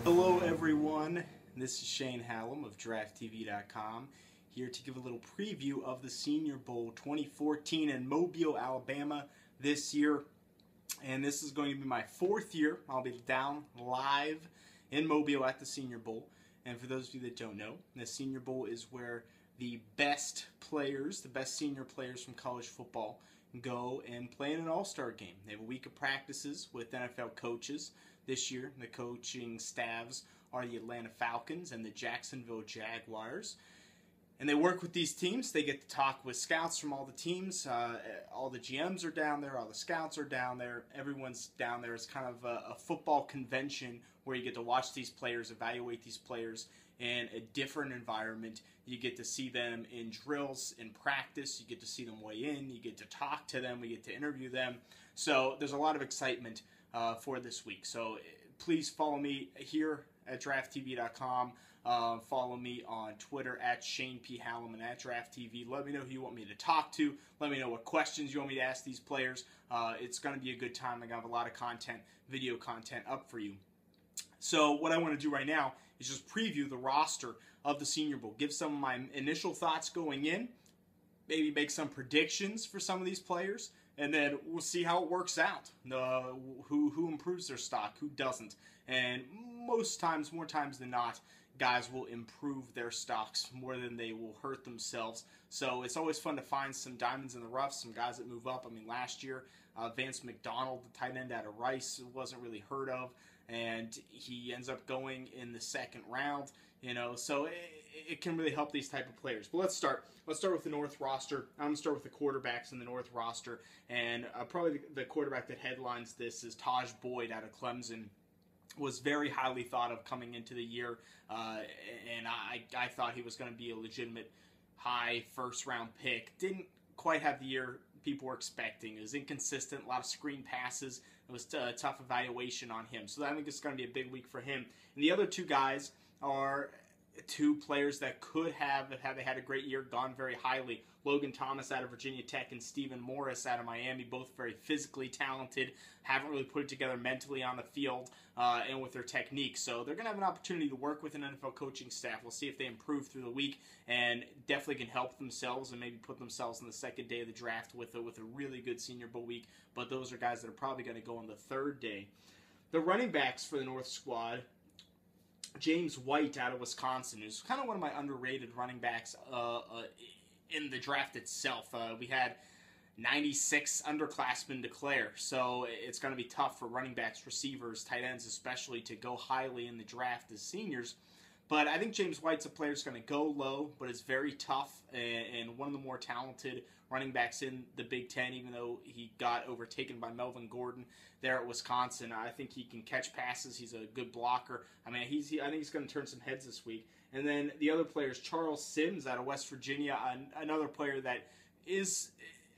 Hello everyone, this is Shane Hallam of DraftTV.com here to give a little preview of the Senior Bowl 2014 in Mobile, Alabama this year. And this is going to be my fourth year. I'll be down live in Mobile at the Senior Bowl. And for those of you that don't know, the Senior Bowl is where the best players, the best senior players from college football go and play in an all-star game. They have a week of practices with NFL coaches. This year, the coaching staffs are the Atlanta Falcons and the Jacksonville Jaguars. And they work with these teams. They get to talk with scouts from all the teams. All the GMs are down there. All the scouts are down there. Everyone's down there. It's kind of a football convention where you get to watch these players, evaluate these players in a different environment. You get to see them in drills, in practice. You get to see them weigh in. You get to talk to them. We get to interview them. So there's a lot of excitement for this week. So please follow me here at DraftTV.com. Follow me on Twitter at Shane P. Hallam and at DraftTV. Let me know who you want me to talk to. Let me know what questions you want me to ask these players. It's going to be a good time. I have a lot of content, video content up for you. So what I want to do right now is just preview the roster of the Senior Bowl. Give some of my initial thoughts going in. Maybe make some predictions for some of these players. And then we'll see how it works out. Who improves their stock, who doesn't. And most times, more times than not, guys will improve their stocks more than they will hurt themselves. So it's always fun to find some diamonds in the rough, some guys that move up. I mean, last year, Vance McDonald, the tight end out of Rice, wasn't really heard of. And he ends up going in the second round. So it can really help these type of players. But let's start. Let's start with the North roster. I'm going to start with the quarterbacks in the North roster. And probably the quarterback that headlines this is Tajh Boyd out of Clemson. Was very highly thought of coming into the year. And I thought he was going to be a legitimate high first-round pick. Didn't quite have the year people were expecting. It was inconsistent, a lot of screen passes. It was a tough evaluation on him. So I think it's going to be a big week for him. And the other two guys are two players that could have, had they had a great year, gone very highly. Logan Thomas out of Virginia Tech and Stephen Morris out of Miami, both very physically talented, haven't really put it together mentally on the field and with their technique. So they're going to have an opportunity to work with an NFL coaching staff. We'll see if they improve through the week and definitely can help themselves and maybe put themselves on the second day of the draft with a really good Senior Bowl week. But those are guys that are probably going to go on the third day. The running backs for the North squad, James White out of Wisconsin, who's kind of one of my underrated running backs in the draft itself. We had 96 underclassmen declare, so it's going to be tough for running backs, receivers, tight ends especially, to go highly in the draft as seniors. But I think James White's a player that's going to go low, but is very tough and one of the more talented running backs in the Big Ten, even though he got overtaken by Melvin Gordon there at Wisconsin. I think he can catch passes. He's a good blocker. I mean, I think he's going to turn some heads this week. And then the other player is Charles Sims out of West Virginia, another player that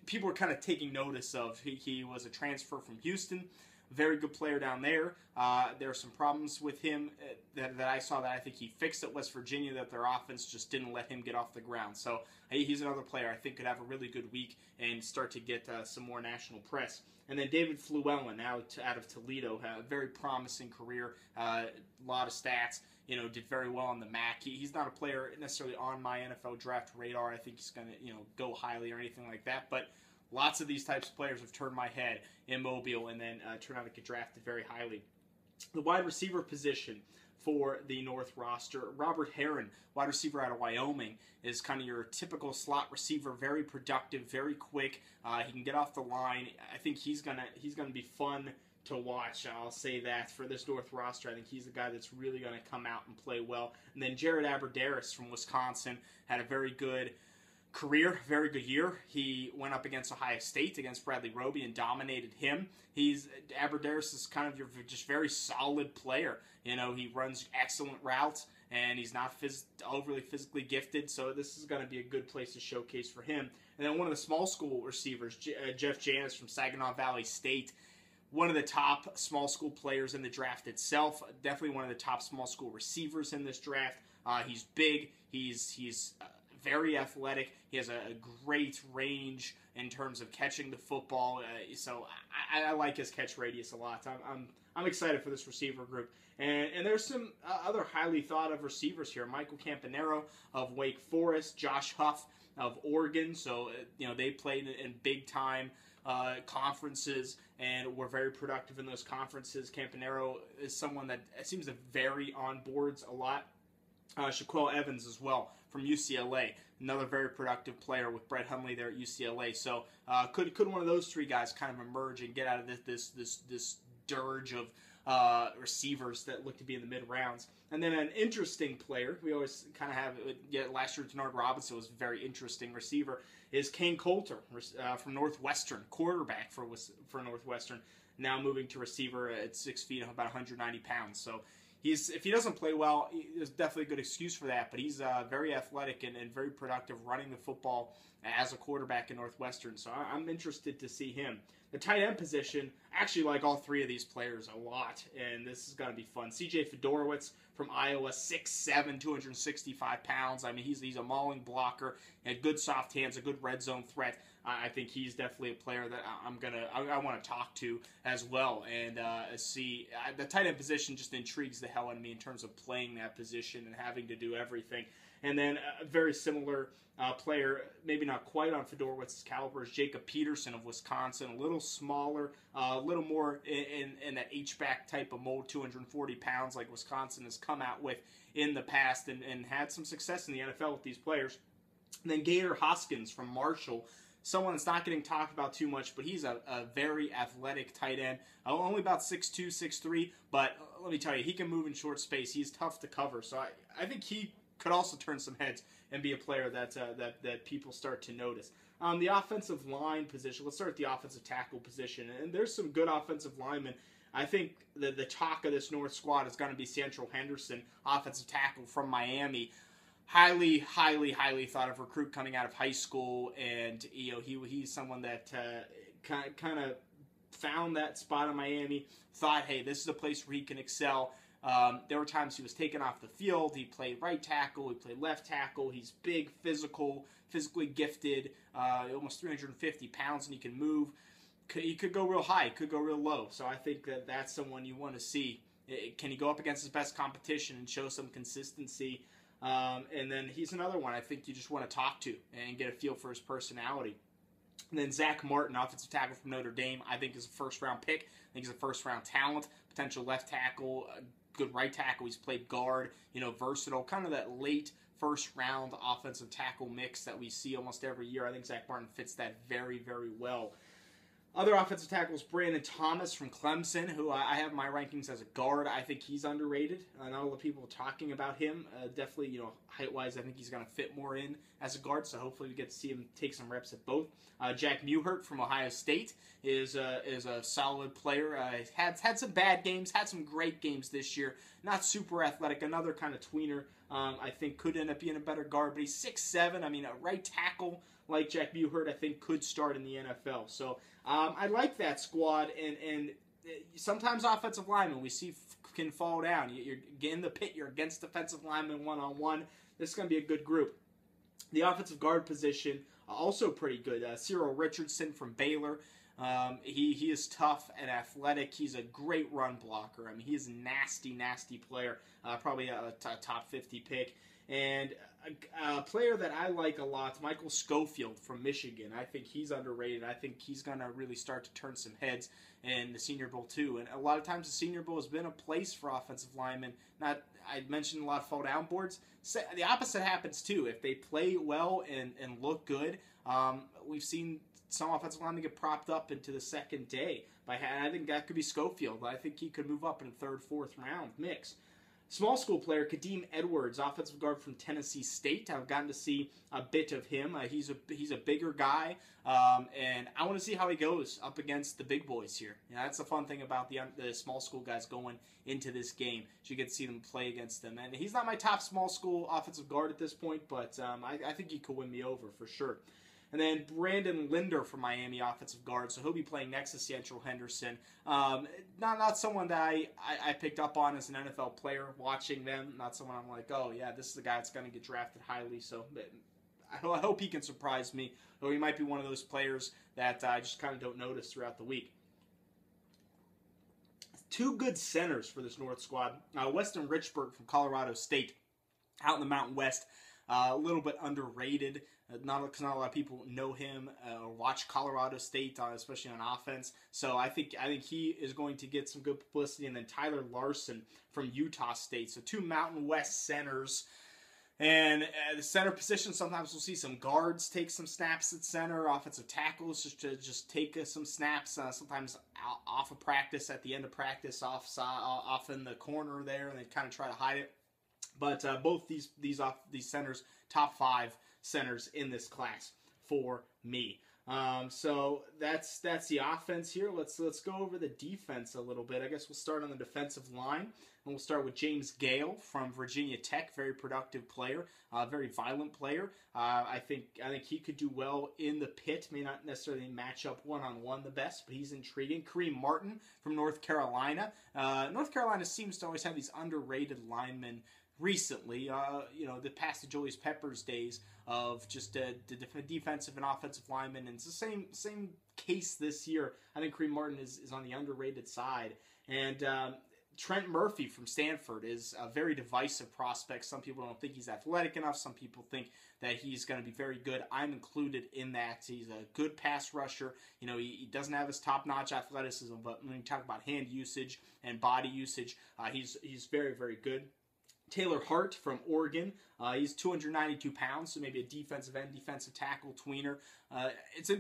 people are kind of taking notice of. He was a transfer from Houston. Very good player down there. There are some problems with him that I saw that I think he fixed at West Virginia, that their offense just didn't let him get off the ground. So he's another player I think could have a really good week and start to get some more national press. And then David Fluellen out of Toledo, had a very promising career, a lot of stats, did very well on the MAC. He's not a player necessarily on my NFL draft radar. I think he's going to go highly or anything like that, but lots of these types of players have turned my head in Mobile and then turn out to get drafted very highly. The wide receiver position for the North roster, Robert Herron, wide receiver out of Wyoming, is kind of your typical slot receiver, very productive, very quick. He can get off the line. I think he's gonna be fun to watch. I'll say that for this North roster. I think he's the guy that's really going to come out and play well. And then Jared Abbrederis from Wisconsin had a very good career, very good year. He went up against Ohio State, against Bradley Roby, and dominated him. Abbrederis is kind of your just very solid player. He runs excellent routes, and he's not overly physically gifted, so this is going to be a good place to showcase for him. And then one of the small school receivers, Jeff Janis from Saginaw Valley State, one of the top small school players in the draft itself, definitely one of the top small school receivers in this draft. He's big, he's very athletic. He has a great range in terms of catching the football. So I like his catch radius a lot. I'm excited for this receiver group. And there's some other highly thought of receivers here. Michael Campanaro of Wake Forest, Josh Huff of Oregon. So, they played in big-time conferences and were very productive in those conferences. Campanaro is someone that seems to vary on boards a lot. Shaquille Evans as well from UCLA, another very productive player with Brett Hundley there at UCLA. So could one of those three guys kind of emerge and get out of this dirge of receivers that look to be in the mid rounds? And then an interesting player, we always kind of have, last year Denard Robinson was a very interesting receiver, is Kane Coulter from Northwestern, quarterback for Northwestern, now moving to receiver at 6 feet, about 190 pounds. So if he doesn't play well, there's definitely a good excuse for that, but he's very athletic and very productive running the football as a quarterback in Northwestern, so I'm interested to see him. The tight end position, I actually like all three of these players a lot, and this is going to be fun. C.J. Fedorowicz from Iowa, 6'7", 265 pounds. I mean, he's a mauling blocker, and good soft hands, a good red zone threat. I think he's definitely a player that I want to talk to as well and see. The tight end position just intrigues the hell out of me in terms of playing that position and having to do everything. And then a very similar player, maybe not quite on Fedorowicz's caliber, is Jacob Peterson of Wisconsin. A little smaller, a little more in that H-back type of mold, 240 pounds like Wisconsin has come out with in the past and had some success in the NFL with these players. And then Gator Hoskins from Marshall, someone that's not getting talked about too much, but he's a very athletic tight end. Only about 6'2", 6'3", but let me tell you, he can move in short space. He's tough to cover, so I think he could also turn some heads and be a player that people start to notice. The offensive line position, let's start at the offensive tackle position, and there's some good offensive linemen. I think the talk of this North squad is going to be Santrell Henderson, offensive tackle from Miami. Highly thought of recruit coming out of high school, and he's someone that kind of found that spot in Miami. Thought, hey, this is a place where he can excel. There were times he was taken off the field. He played right tackle. He played left tackle. He's big, physically gifted, almost 350 pounds, and he can move. He could go real high. He could go real low. So I think that's someone you want to see. Can he go up against his best competition and show some consistency? And then he's another one I think you just want to talk to and get a feel for his personality. And then Zach Martin, offensive tackle from Notre Dame, I think is a first-round pick. I think he's a first-round talent, potential left tackle, good right tackle. He's played guard, versatile, kind of that late first-round offensive tackle mix that we see almost every year. I think Zach Martin fits that very, very well. Other offensive tackles, Brandon Thomas from Clemson, who I have my rankings as a guard. I think he's underrated. Not all the people talking about him. Definitely, height-wise, I think he's going to fit more in as a guard, so hopefully we get to see him take some reps at both. Jack Muhert from Ohio State is a solid player. Had some bad games, had some great games this year. Not super athletic. Another kind of tweener. I think could end up being a better guard, but he's 6'7". I mean, a right tackle like Jack Muhert, I think, could start in the NFL. So I like that squad, and sometimes offensive linemen we see can fall down. You're in the pit, you're against defensive linemen one-on-one. This is going to be a good group. The offensive guard position, also pretty good. Cyril Richardson from Baylor. He is tough and athletic. He's a great run blocker. I mean, he is a nasty player. Probably a top 50 pick. And a player that I like a lot, Michael Schofield from Michigan. I think he's underrated. I think he's going to really start to turn some heads in the Senior Bowl too. And a lot of times the Senior Bowl has been a place for offensive linemen. I mentioned a lot of fall down boards. The opposite happens too. If they play well and look good, we've seen some offensive linemen get propped up into the second day. I think that could be Schofield. I think he could move up in the third, fourth round mix. Small school player, Kadeem Edwards, offensive guard from Tennessee State. I've gotten to see a bit of him. He's a bigger guy, and I want to see how he goes up against the big boys here. That's the fun thing about the small school guys going into this game. You get to see them play against them. And he's not my top small school offensive guard at this point, but I think he could win me over for sure. And then Brandon Linder from Miami, offensive guard. So he'll be playing next to Santrell Henderson. Not someone that I picked up on as an NFL player watching them. Not someone I'm like, oh, yeah, this is the guy that's going to get drafted highly. So I hope he can surprise me. Or he might be one of those players that I just kind of don't notice throughout the week. two good centers for this North squad. Weston Richburg from Colorado State, out in the Mountain West, a little bit underrated. Because not a lot of people know him or watch Colorado State, especially on offense. So I think he is going to get some good publicity. And then Tyler Larson from Utah State. So two Mountain West centers. And the center position, sometimes we'll see some guards take some snaps at center, offensive tackles just take some snaps, sometimes off of practice, at the end of practice, off in the corner there, and they kind of try to hide it. But both these centers, top 5 centers in this class for me. So that's the offense here. Let's go over the defense a little bit. I guess we'll start on the defensive line, and we'll start with James Gale from Virginia Tech. Very productive player, very violent player. I think he could do well in the pit. May not necessarily match up one-on-one the best, but he's intriguing. Kareem Martin from North Carolina. North Carolina seems to always have these underrated linemen. Recently, the past the Julius Peppers days of just the defensive and offensive linemen, and it's the same case this year. I think Kareem Martin is on the underrated side, and Trent Murphy from Stanford is a very divisive prospect. Some people don't think he's athletic enough. Some people think that he's going to be very good. I'm included in that. He's a good pass rusher. He doesn't have his top-notch athleticism, but when you talk about hand usage and body usage, he's very, very good. Taylor Hart from Oregon. He's 292 pounds, so maybe a defensive end, defensive tackle, tweener. It's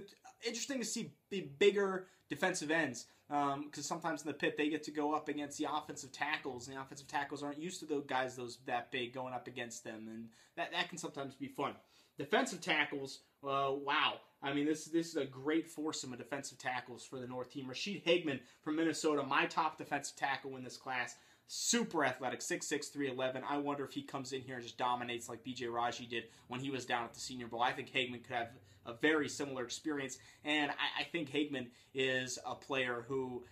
interesting to see bigger defensive ends because sometimes in the pit they get to go up against the offensive tackles, and the offensive tackles aren't used to those guys that big going up against them, and that can sometimes be fun. Defensive tackles, wow. I mean, this is a great foursome of defensive tackles for the North team. Rashid Hageman from Minnesota, my top defensive tackle in this class. Super athletic, 6'6", 311. I wonder if he comes in here and just dominates like B.J. Raji did when he was down at the Senior Bowl. I think Hageman could have a very similar experience, and I think Hageman is a player who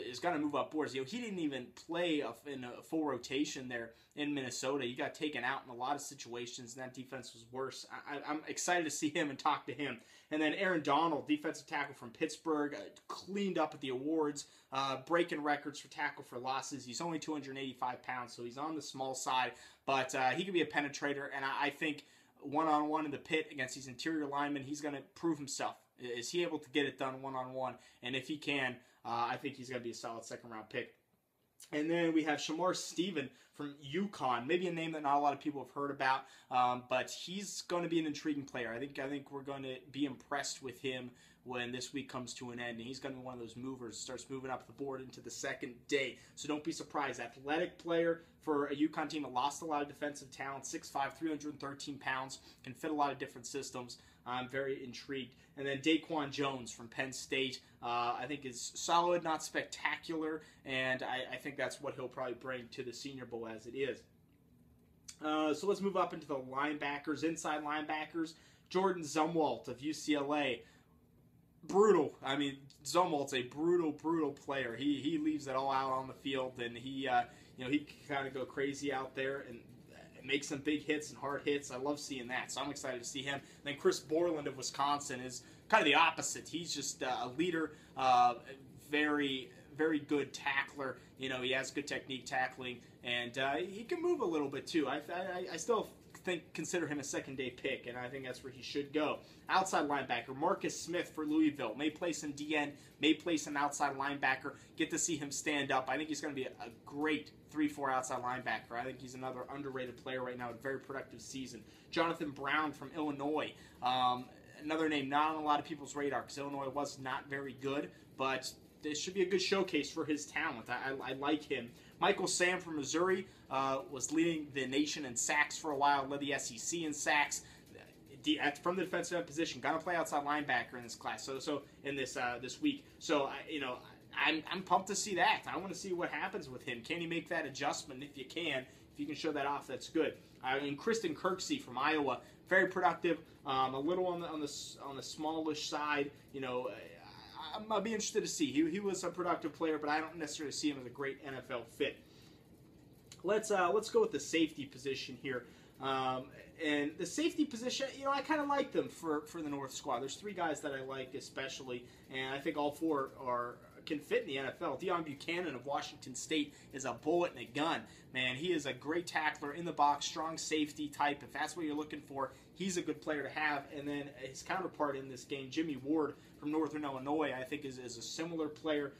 is going to move up boards. He didn't even play in a full rotation there in Minnesota. He got taken out in a lot of situations, and that defense was worse. I'm excited to see him and talk to him. And then Aaron Donald, defensive tackle from Pittsburgh, cleaned up at the awards, breaking records for tackle for losses. He's only 285 pounds, so he's on the small side, but he can be a penetrator, and I think one-on-one in the pit against these interior linemen, he's going to prove himself. Is he able to get it done one-on-one? And if he can, I think he's going to be a solid second-round pick. And then we have Shamar Stephen from UConn, maybe a name that not a lot of people have heard about, but he's going to be an intriguing player. I think we're going to be impressed with him when this week comes to an end, and he's going to be one of those movers, starts moving up the board into the second day. So don't be surprised. Athletic player for a UConn team that lost a lot of defensive talent, 6'5", 313 pounds, can fit a lot of different systems. I'm very intrigued. And then Daquan Jones from Penn State, I think is solid, not spectacular, and I think that's what he'll probably bring to the Senior Bowl as it is. So let's move up into the linebackers, inside linebackers. Jordan Zumwalt of UCLA. Brutal. I mean, Zumwalt's a brutal player. He leaves it all out on the field, and he can kind of go crazy out there and make some big hits and hard hits. I love seeing that, so I'm excited to see him. And then Chris Borland of Wisconsin is kind of the opposite. He's just a leader, very good tackler. He has good technique tackling, and he can move a little bit too. I still consider him a second-day pick, and I think that's where he should go. Outside linebacker, Marcus Smith for Louisville. May play some DN, may play some outside linebacker. Get to see him stand up. I think he's going to be a great 3-4 outside linebacker. I think he's another underrated player right now, a very productive season. Jonathan Brown from Illinois. Another name not on a lot of people's radar because Illinois was not very good, but this should be a good showcase for his talent. I like him. Michael Sam from Missouri was leading the nation in sacks for a while, led the SEC in sacks. From the defensive end position, gonna play outside linebacker in this class. So in this week. So I'm pumped to see that. I want to see what happens with him. Can he make that adjustment? If you can show that off, that's good. And Kristen Kirksey from Iowa, very productive. A little on the smallish side. I'll be interested to see. He was a productive player, but I don't necessarily see him as a great NFL fit. Let's go with the safety position here. And the safety position, I kind of like them for the North squad. There's 3 guys that I like especially, and I think all 4 are can fit in the NFL. Deion Buchanan of Washington State is a bullet and a gun. Man, he is a great tackler in the box, strong safety type. If that's what you're looking for, he's a good player to have. And then his counterpart in this game, Jimmy Ward from Northern Illinois, I think is a similar player.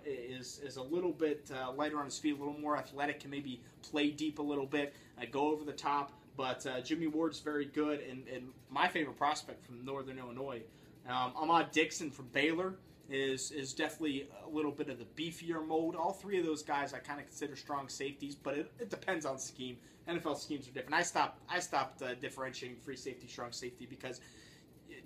Is a little bit lighter on his feet, a little more athletic, can maybe play deep a little bit, go over the top. But Jimmy Ward's very good, and my favorite prospect from Northern Illinois, Ahmad Dixon from Baylor, is definitely a little bit of the beefier mold. All three of those guys I kind of consider strong safeties, but it depends on scheme. NFL schemes are different. I stopped differentiating free safety, strong safety, because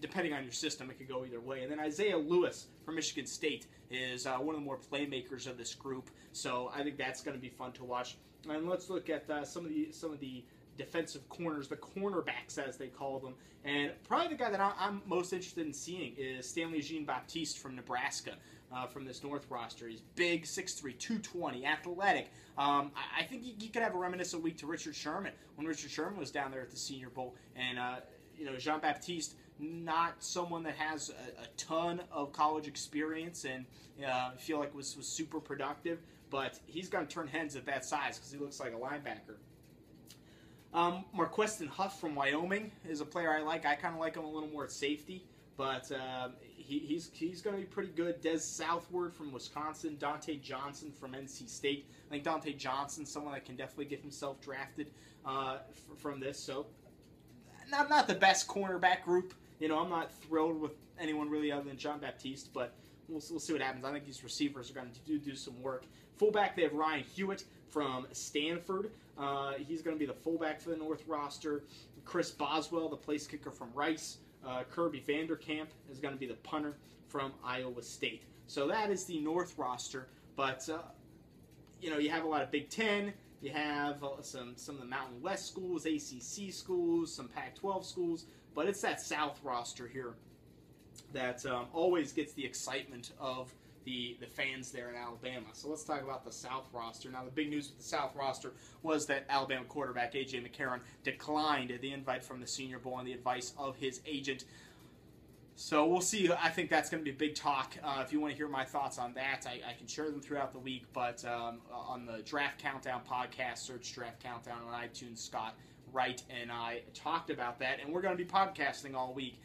depending on your system, it could go either way. And then Isaiah Lewis from Michigan State is one of the more playmakers of this group, so I think that's going to be fun to watch. And let's look at some of the defensive corners, the cornerbacks as they call them. And probably the guy that I'm most interested in seeing is Stanley Jean-Baptiste from Nebraska, from this North roster. He's big, 6'3", 220, athletic. I think he could have a reminiscent week to Richard Sherman when Richard Sherman was down there at the Senior Bowl. And Jean-Baptiste, not someone that has a ton of college experience and I feel like was super productive, but he's going to turn heads at that size because he looks like a linebacker. Marquestin Huff from Wyoming is a player I like. I kind of like him a little more at safety, but he's going to be pretty good. Des Southward from Wisconsin, Dante Johnson from NC State. I think Dante Johnson's someone that can definitely get himself drafted from this. So not the best cornerback group. I'm not thrilled with anyone really other than Jean-Baptiste, but we'll see what happens. I think these receivers are going to do some work. Fullback, they have Ryan Hewitt from Stanford. He's going to be the fullback for the North roster. Chris Boswell, the place kicker from Rice. Kirby Vanderkamp is going to be the punter from Iowa State. So that is the North roster. But, you have a lot of Big Ten. You have some of the Mountain West schools, ACC schools, some Pac-12 schools. But it's that South roster here that always gets the excitement of the fans there in Alabama. So let's talk about the South roster. Now, the big news with the South roster was that Alabama quarterback A.J. McCarron declined the invite from the Senior Bowl on the advice of his agent. So we'll see. I think that's going to be a big talk. If you want to hear my thoughts on that, I can share them throughout the week. But on the Draft Countdown podcast, search Draft Countdown on iTunes, Scott Wright and I talked about that. And we're going to be podcasting all week.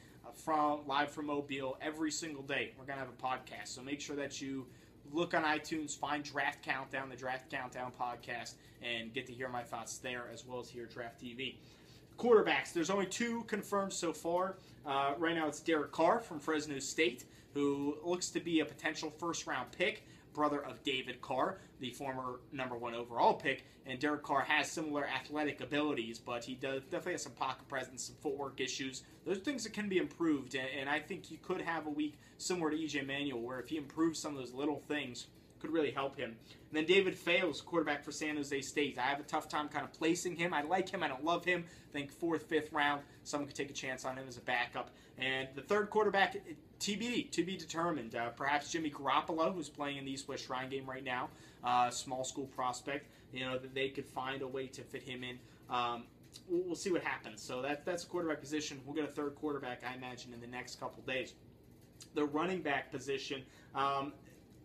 Live from Mobile every single day. We're going to have a podcast. So make sure that you look on iTunes, find Draft Countdown, the Draft Countdown podcast, and get to hear my thoughts there as well as hear Draft TV. Quarterbacks, there's only 2 confirmed so far. Right now it's Derek Carr from Fresno State, who looks to be a potential first-round pick, brother of David Carr, the former #1 overall pick. And Derek Carr has similar athletic abilities, but he definitely has some pocket presence, some footwork issues. Those are things that can be improved, and I think he could have a week similar to E.J. Manuel, where if he improves some of those little things, could really help him. And then David Fales, quarterback for San Jose State. I have a tough time kind of placing him. I like him. I don't love him. I think 4th, 5th round, someone could take a chance on him as a backup. And the third quarterback, TBD, to be determined. Perhaps Jimmy Garoppolo, who's playing in the East-West Shrine game right now, small school prospect. That they could find a way to fit him in. We'll see what happens. So that's a quarterback position. We'll get a third quarterback, I imagine, in the next couple days. The running back position,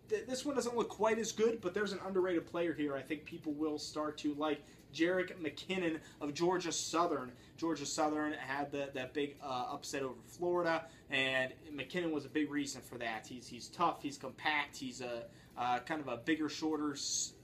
this one doesn't look quite as good, but there's an underrated player here I think people will start to like. Jerick McKinnon of Georgia Southern. Georgia Southern had that big upset over Florida, and McKinnon was a big reason for that. He's tough, he's compact, he's a kind of a bigger, shorter,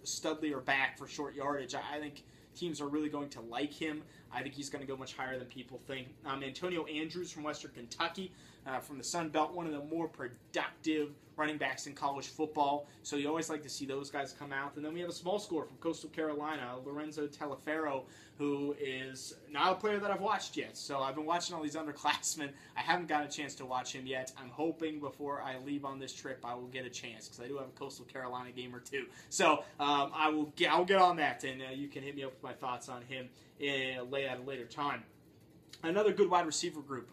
studlier back for short yardage. I think teams are really going to like him. I think he's going to go much higher than people think. Antonio Andrews from Western Kentucky, from the Sun Belt, one of the more productive running backs in college football. So you always like to see those guys come out. And then we have a small score from Coastal Carolina, Lorenzo Taliaferro, who is not a player that I've watched yet. So I've been watching all these underclassmen. I haven't got a chance to watch him yet. I'm hoping before I leave on this trip I will get a chance, because I do have a Coastal Carolina game or two. So I'll get on that, and you can hit me up with my thoughts on him at a later time. Another good wide receiver group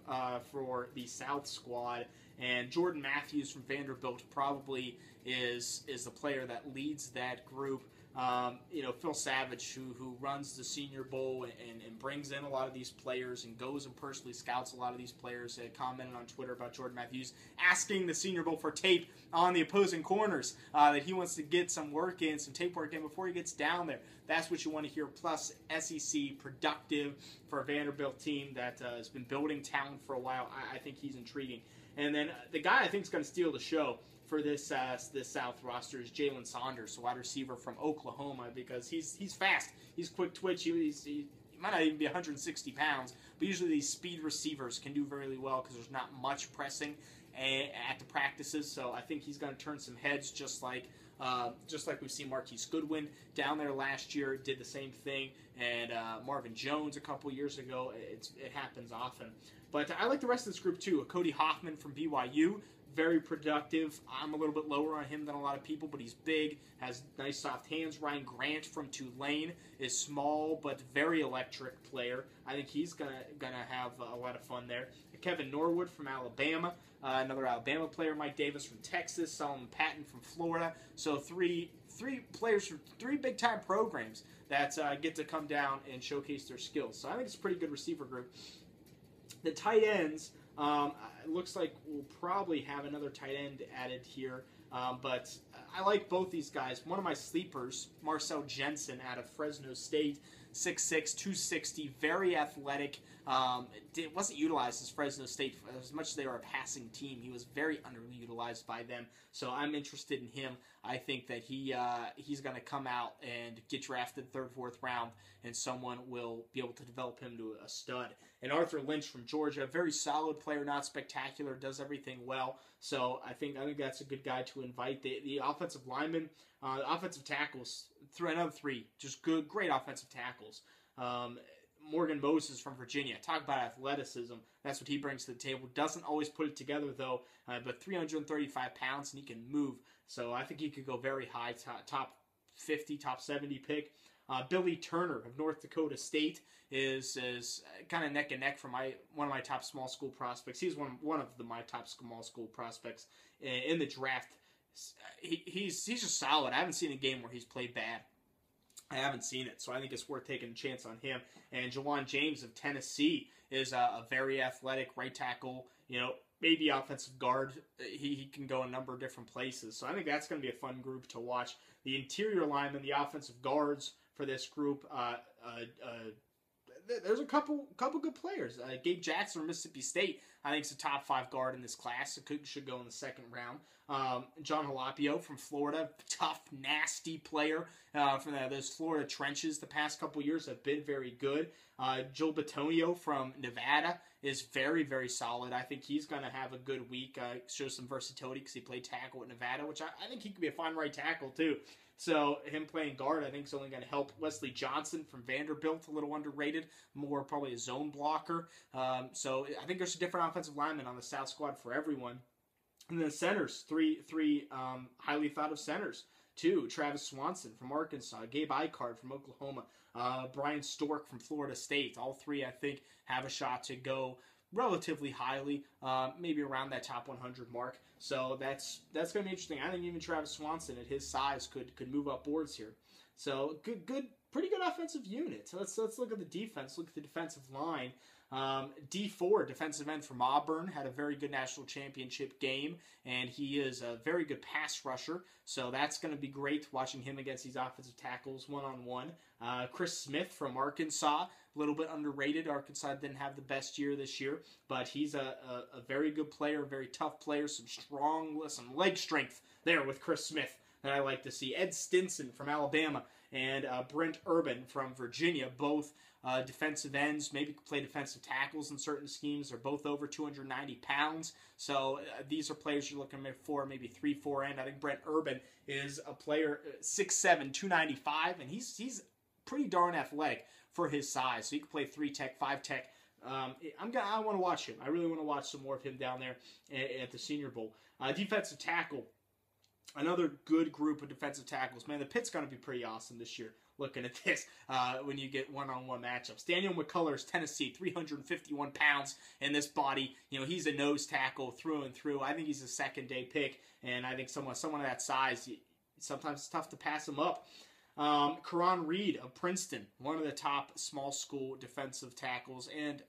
for the South squad, and Jordan Matthews from Vanderbilt probably is the player that leads that group. Phil Savage, who runs the Senior Bowl and brings in a lot of these players and goes and personally scouts a lot of these players, commented on Twitter about Jordan Matthews, asking the Senior Bowl for tape on the opposing corners, that he wants to get some work in, some tape work in before he gets down there. That's what you want to hear. Plus, SEC productive for a Vanderbilt team that has been building talent for a while. I think he's intriguing. And then the guy I think is going to steal the show for this South roster is Jalen Saunders, a wide receiver from Oklahoma, because he's fast. He's quick twitch. He might not even be 160 pounds, but usually these speed receivers can do very well because there's not much pressing at the practices. So I think he's going to turn some heads, just like we've seen Marquise Goodwin down there last year did the same thing, and Marvin Jones a couple years ago. It happens often. But I like the rest of this group too. Cody Hoffman from BYU, very productive. I'm a little bit lower on him than a lot of people, but he's big, has nice soft hands. Ryan Grant from Tulane is small but very electric player. I think he's gonna have a lot of fun there. Kevin Norwood from Alabama, another Alabama player. Mike Davis from Texas. Solomon Patton from Florida. So three players from three big-time programs that get to come down and showcase their skills. So I think it's a pretty good receiver group. The tight ends, it looks like we'll probably have another tight end added here, but I like both these guys. One of my sleepers, Marcel Jensen out of Fresno State, 6'6", 260, very athletic. Wasn't utilized as Fresno State as much as they were a passing team. He was very underutilized by them, so I'm interested in him. I think that he's going to come out and get drafted 3rd, 4th round, and someone will be able to develop him to a stud. And Arthur Lynch from Georgia, very solid player, not spectacular, does everything well. So I think that's a good guy to invite. The offensive linemen, offensive tackles, another 3, just great offensive tackles. Morgan Moses from Virginia. Talk about athleticism. That's what he brings to the table. Doesn't always put it together, though, but 335 pounds, and he can move. So I think he could go very high, top 50, top 70 pick. Billy Turner of North Dakota State is kind of neck and neck for one of my top small school prospects. He's one of my top small school prospects in the draft. He's just solid. I haven't seen a game where he's played bad. I haven't seen it, so I think it's worth taking a chance on him. And Jawan James of Tennessee is a very athletic right tackle, maybe offensive guard. He can go a number of different places. So I think that's going to be a fun group to watch. The interior linemen, the offensive guards for this group, there's a couple good players. Gabe Jackson from Mississippi State, I think, is a top 5 guard in this class. It should go in the 2nd round. John Halapio from Florida, tough, nasty player from those Florida trenches. The past couple years have been very good. Joel Bitonio from Nevada is very, very solid. I think he's going to have a good week. Shows some versatility because he played tackle at Nevada, which I think he could be a fine right tackle too. So him playing guard, I think, is only going to help. Wesley Johnson from Vanderbilt, a little underrated, more probably a zone blocker. So I think there's a different offensive lineman on the South squad for everyone. And then centers, three highly thought of centers. 2, Travis Swanson from Arkansas, Gabe Icard from Oklahoma, Brian Stork from Florida State. All 3, I think, have a shot to go relatively highly, maybe around that top 100 mark. So that's going to be interesting. I think even Travis Swanson at his size could move up boards here. So pretty good offensive unit. So let's look at the defense. Look at the defensive line. D4, defensive end from Auburn, had a very good national championship game, and he is a very good pass rusher. So that's going to be great watching him against these offensive tackles one-on-one. Chris Smith from Arkansas, a little bit underrated. Arkansas didn't have the best year this year, but he's a very good player, very tough player, some leg strength there with Chris Smith that I like to see. Ed Stinson from Alabama and Brent Urban from Virginia, both defensive ends, maybe play defensive tackles in certain schemes. They're both over 290 pounds. So these are players you're looking for, maybe 3-4 end. I think Brent Urban is a player 6'7", 295, and he's pretty darn athletic for his size. So he can play 3-tech, 5-tech. I want to watch him. I really want to watch some more of him down there at the Senior Bowl. Defensive tackle. Another good group of defensive tackles. Man, the pit's going to be pretty awesome this year, looking at this, when you get one-on-one matchups. Daniel McCullers, Tennessee, 351 pounds in this body. He's a nose tackle through and through. I think he's a second-day pick, and I think someone of that size, sometimes it's tough to pass him up. Karan Reed of Princeton, one of the top small school defensive tackles and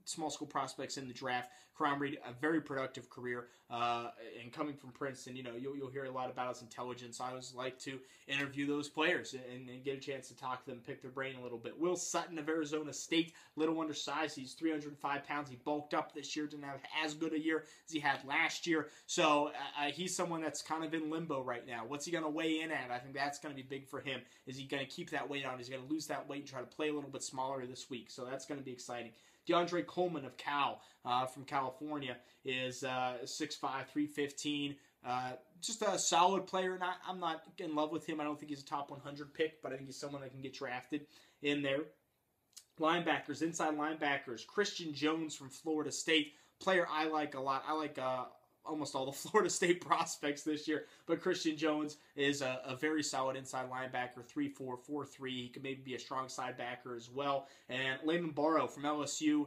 small school prospects in the draft. Karan Reed, a very productive career, and coming from Princeton, you'll hear a lot about his intelligence. I always like to interview those players and get a chance to talk to them, pick their brain a little bit. Will Sutton of Arizona State, little undersized. He's 305 pounds. He bulked up this year, didn't have as good a year as he had last year. So he's someone that's kind of in limbo right now. What's he going to weigh in at? I think that's going to be big for him. Is he going to keep that weight on? Is he going to lose that weight and try to play a little bit smaller this week? So that's going to be exciting. DeAndre Coleman of Cal, from California, is 6'5", 315. Just a solid player. I'm not in love with him. I don't think he's a top 100 pick, but I think he's someone that can get drafted in there. Linebackers, inside linebackers. Christian Jones from Florida State, player I like a lot. I like almost all the Florida State prospects this year, but Christian Jones is a very solid inside linebacker, 3'4", 4'3". He could maybe be a strong side backer as well. And Layman Barrow from LSU,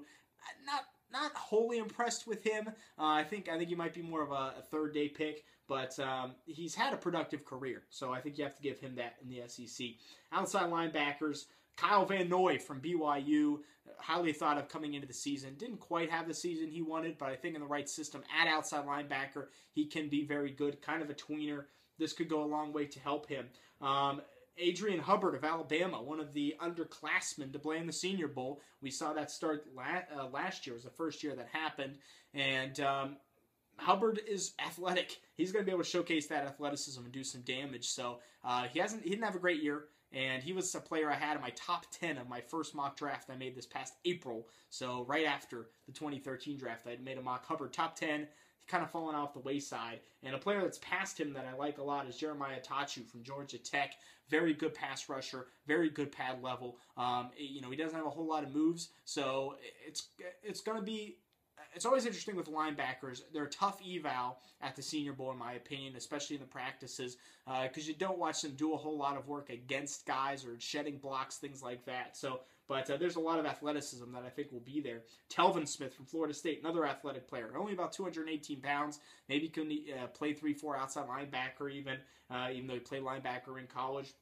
not wholly impressed with him. I think he might be more of a third-day pick, but he's had a productive career, so I think you have to give him that in the SEC. Outside linebackers, Kyle Van Noy from BYU, highly thought of coming into the season. Didn't quite have the season he wanted, but I think in the right system at outside linebacker, he can be very good, kind of a tweener. This could go a long way to help him. Adrian Hubbard of Alabama, one of the underclassmen to play in the Senior Bowl. We saw that start last year. It was the first year that happened. And Hubbard is athletic. He's going to be able to showcase that athleticism and do some damage. So he didn't have a great year. And he was a player I had in my top 10 of my first mock draft I made this past April. So right after the 2013 draft, I had made a mock Hubbard top 10. Kind of fallen off the wayside. And a player that's past him that I like a lot is Jeremiah Tachu from Georgia Tech. Very good pass rusher, very good pad level. He doesn't have a whole lot of moves, so it's going to be. It's always interesting with linebackers. They're a tough eval at the Senior Bowl, in my opinion, especially in the practices, because you don't watch them do a whole lot of work against guys or shedding blocks, things like that. But there's a lot of athleticism that I think will be there. Telvin Smith from Florida State, another athletic player, only about 218 pounds. Maybe can play 3-4 outside linebacker even though he played linebacker in college.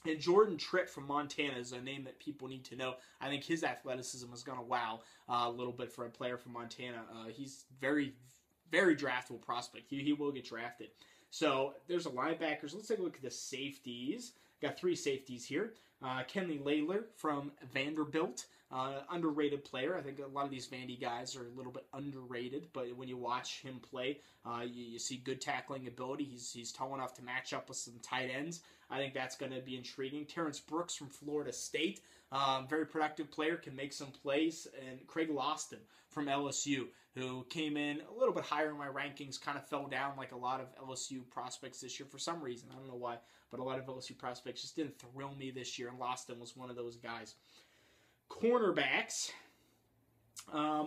And Jordan Tritt from Montana is a name that people need to know. I think his athleticism is going to wow a little bit for a player from Montana. He's very, very draftable prospect. He will get drafted. So there's the linebackers. Let's take a look at the safeties. Got three safeties here. Kenley Layler from Vanderbilt, underrated player. I think a lot of these Vandy guys are a little bit underrated, but when you watch him play, you see good tackling ability. He's tall enough to match up with some tight ends. I think that's going to be intriguing. Terrence Brooks from Florida State, very productive player, can make some plays. And Craig Loston from LSU, who came in a little bit higher in my rankings, kind of fell down like a lot of LSU prospects this year for some reason. I don't know why, but a lot of LSU prospects just didn't thrill me this year, and Loston was one of those guys. Cornerbacks,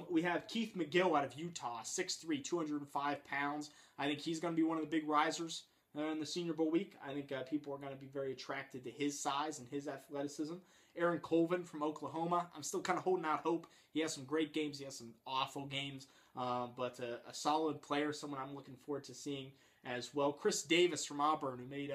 we have Keith McGill out of Utah, 6'3", 205 pounds. I think he's going to be one of the big risers in the Senior Bowl week. I think people are going to be very attracted to his size and his athleticism. Aaron Colvin from Oklahoma. I'm still kind of holding out hope. He has some great games. He has some awful games. But a solid player, someone I'm looking forward to seeing as well. Chris Davis from Auburn, who made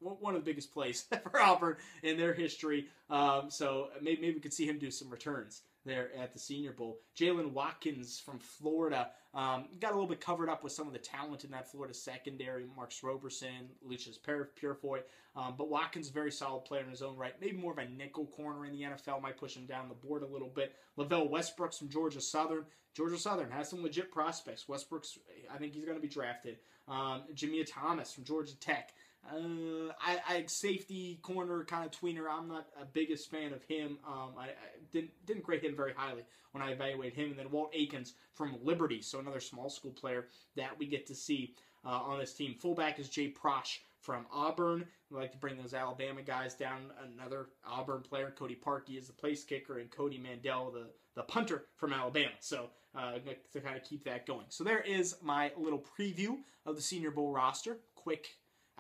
one of the biggest plays for Auburn in their history. So maybe we could see him do some returns there at the Senior Bowl. Jalen Watkins from Florida. Got a little bit covered up with some of the talent in that Florida secondary. Marks Roberson, Lucius Purifoy. But Watkins, a very solid player in his own right. Maybe more of a nickel corner in the NFL. Might push him down the board a little bit. Lavelle Westbrooks from Georgia Southern. Georgia Southern has some legit prospects. Westbrooks, I think he's going to be drafted. Jamia Thomas from Georgia Tech. I safety corner kind of tweener. I'm not a biggest fan of him. I didn't grade him very highly when I evaluated him. And then Walt Aikens from Liberty, so another small school player that we get to see on this team. Fullback is Jay Prosh from Auburn. We like to bring those Alabama guys down. Another Auburn player, Cody Parkey, is the place kicker, and Cody Mandel, the punter from Alabama. So to kind of keep that going. So there is my little preview of the Senior Bowl roster. Quick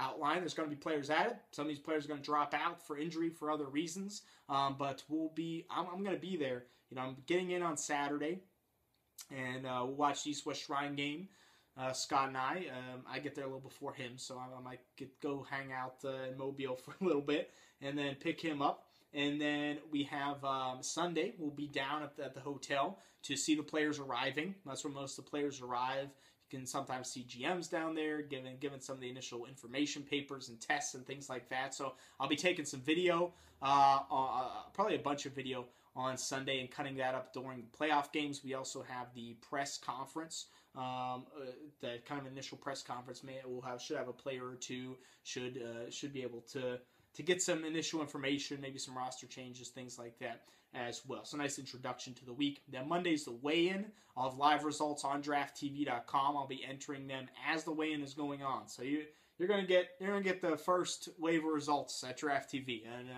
outline. There's going to be players added. Some of these players are going to drop out for injury, for other reasons. But I'm going to be there. I'm getting in on Saturday, and we'll watch the East-West Shrine game Scott and I get there a little before him, so I might go hang out in Mobile for a little bit and then pick him up. And then we have Sunday, we'll be down at the hotel to see the players arriving. That's where most of the players arrive. You can sometimes see GMs down there giving some of the initial information papers and tests and things like that. So I'll be taking some video, probably a bunch of video on Sunday and cutting that up during the playoff games. We also have the press conference, the kind of initial press conference. Should have a player or two, should be able to get some initial information, maybe some roster changes, things like that as well. So nice introduction to the week. Then Monday's the weigh-in. I'll have live results on drafttv.com. I'll be entering them as the weigh-in is going on. So you're gonna get the first wave of results at Draft TV, and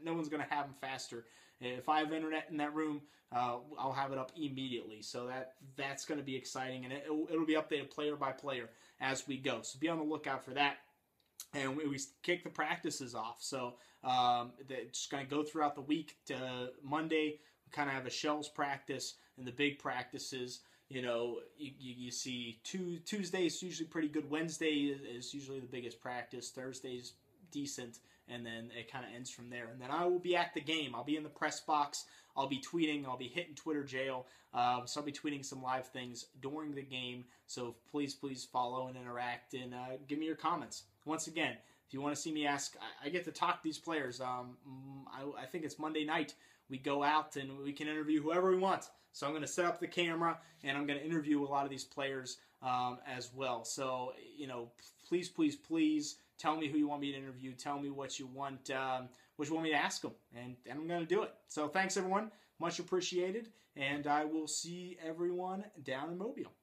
no one's gonna have them faster. If I have internet in that room, I'll have it up immediately. So that's going to be exciting, and it'll be updated player by player as we go. So be on the lookout for that. And we kick the practices off. So just going to go throughout the week. To Monday, we kind of have a shells practice, and the big practices, you see Tuesday's usually pretty good. Wednesday is usually the biggest practice. Thursday's decent, and then it kind of ends from there. And then I will be at the game. I'll be in the press box. I'll be tweeting. I'll be hitting Twitter jail. So I'll be tweeting some live things during the game. So please follow and interact, and give me your comments. Once again, if you want to see me ask, I get to talk to these players. I think it's Monday night. We go out and we can interview whoever we want. So I'm going to set up the camera, and I'm going to interview a lot of these players as well. So, please tell me who you want me to interview. Tell me what you want me to ask them, and I'm going to do it. So thanks, everyone. Much appreciated, and I will see everyone down in Mobile.